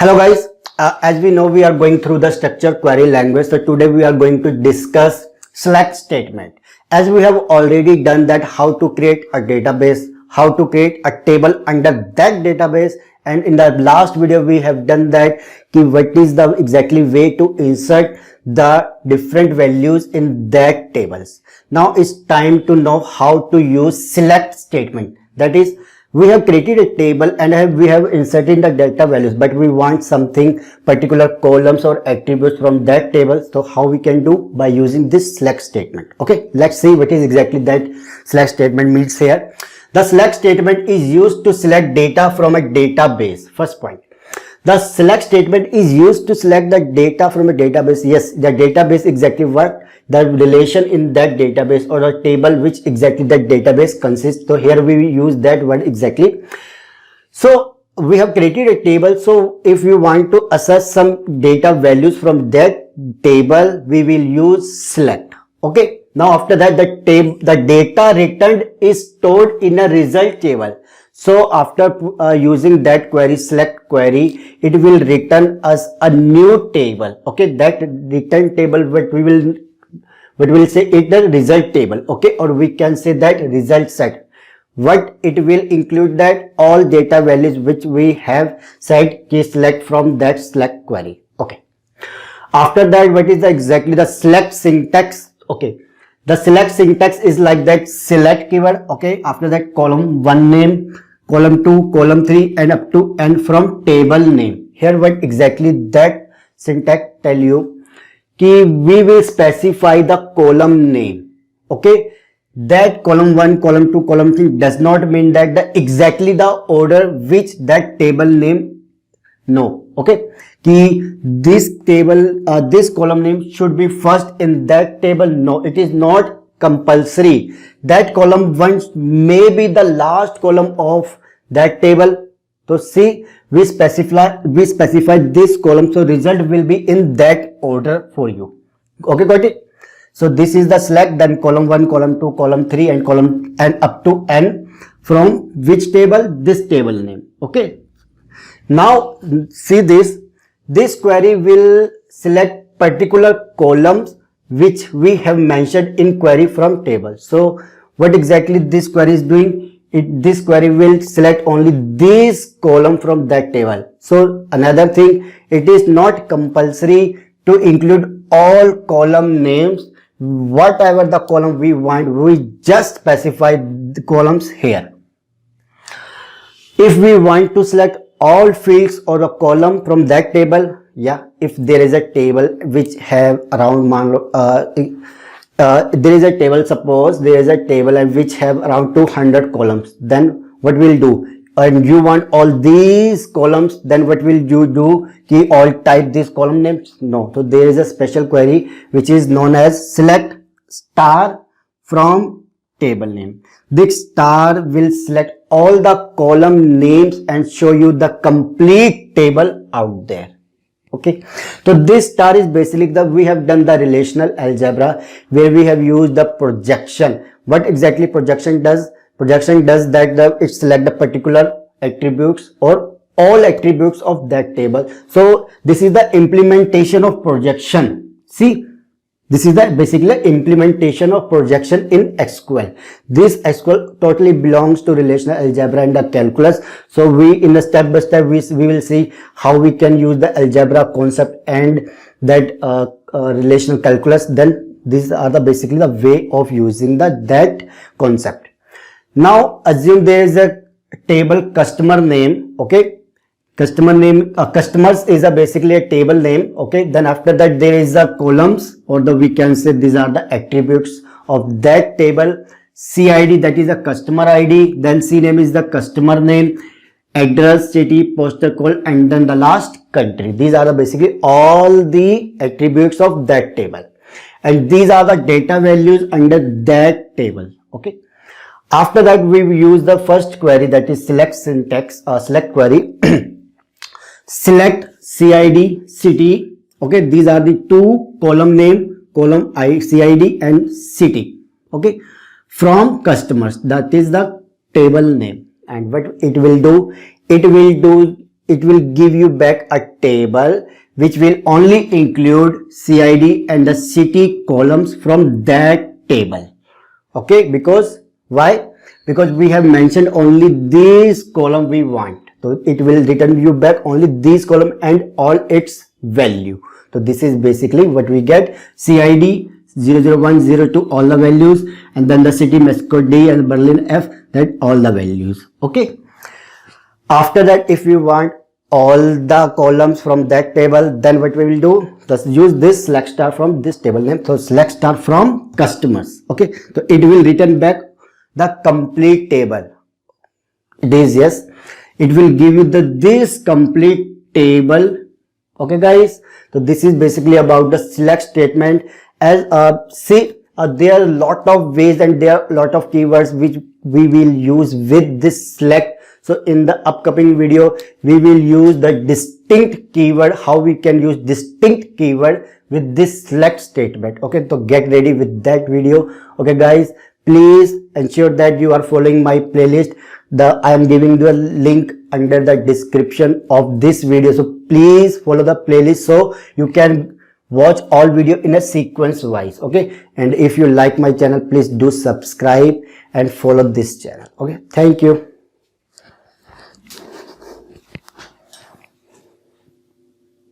Hello guys, as we know we are going through the structure query language. So today we are going to discuss select statement. As we have already done that, how to create a database, how to create a table under that database, and in the last video we have done that what is the exactly way to insert the different values in that tables. Now it's time to know how to use select statement. That is, we have created a table and we have inserted the data values, but we want something particular columns or attributes from that table. So how we can do? By using this select statement. Okay, let's see what is exactly that select statement means here. The select statement is used to select data from a database. First point. The select statement is used to select the data from a database. Yes, the database exactly what the relation in that database or a table which exactly that database consists. So here we use that word exactly. So we have created a table. So if you want to access some data values from that table, we will use select. Okay. Now after that, the data returned is stored in a result table. So after using that query, select query, it will return us a new table. Okay, that return table, what we will say it the result table. Okay, or we can say that result set. What it will include that all data values which we have said key select from that select query. Okay. After that, what is exactly the select syntax? Okay. The select syntax is like that select keyword. Okay. After that, column 1 name, column 2, column 3 and up to n from table name. Here what exactly that syntax tell you कि we will specify the column name. Okay. That column 1, column 2, column 3 does not mean that the exactly the order which that table name. No. Okay. कि this table, this column name should be first in that table. No, it is not compulsory. That column 1 may be the last column of that table. So see, we specify this column, so result will be in that order for you. Okay, got it? So this is the select, then column 1, column 2, column 3 and column and up to n from which table? This table name. Okay. Now see this query will select particular columns which we have mentioned in query from table. So what exactly this query is doing? This query will select only this column from that table. So another thing, it is not compulsory to include all column names. Whatever the column we want, we just specify the columns here. If we want to select all fields or a column from that table, yeah, if there is a table which have around there is a table, suppose there is a table and which have around 200 columns, then what we'll do, and you want all these columns, then what will you do? Key all type these column names? No. So there is a special query which is known as select star from table name. This star will select all the column names and show you the complete table out there. Okay, so this star is basically we have done the relational algebra where we have used the projection. What exactly projection does? Projection does that it select the particular attributes or all attributes of that table. So this is the implementation of projection. See, this is the basically implementation of projection in SQL. This SQL totally belongs to relational algebra and the calculus. So we in the step by step we will see how we can use the algebra concept and that relational calculus. Then these are the basically the way of using that concept. Now assume there is a table customer name. Okay. Customer name, customers is basically a table name. Okay, then after that there is a columns, or we can say these are the attributes of that table. CID, that is a customer ID, then CNAME is the customer name, address, city, postal code, and then the last country. These are basically all the attributes of that table, and these are the data values under that table. Okay. After that we use the first query, that is select syntax, select query. Select CID, city. Okay, these are the two column name, column CID and city. Okay, from customers, that is the table name. And what it will do, it will give you back a table which will only include CID and the city columns from that table. Okay, because why? Because we have mentioned only this column we want. So it will return you back only this column and all its value. So this is basically what we get: CID 00102, all the values, and then the city Mexico D and Berlin F, that all the values. Okay. After that, if you want all the columns from that table, then what we will do, just use this select star from this table name. So select star from customers. Okay, so it will return back the complete table. It is, yes, it will give you this complete table. Okay guys, so this is basically about the select statement. As there are a lot of ways and there are a lot of keywords which we will use with this select. So in the upcoming video, we will use the distinct keyword, how we can use distinct keyword with this select statement. Okay, so get ready with that video. Okay guys, please ensure that you are following my playlist. I am giving the link under the description of this video. So please follow the playlist so you can watch all video in a sequence wise. Okay, and if you like my channel, please do subscribe and follow this channel. Okay, thank you.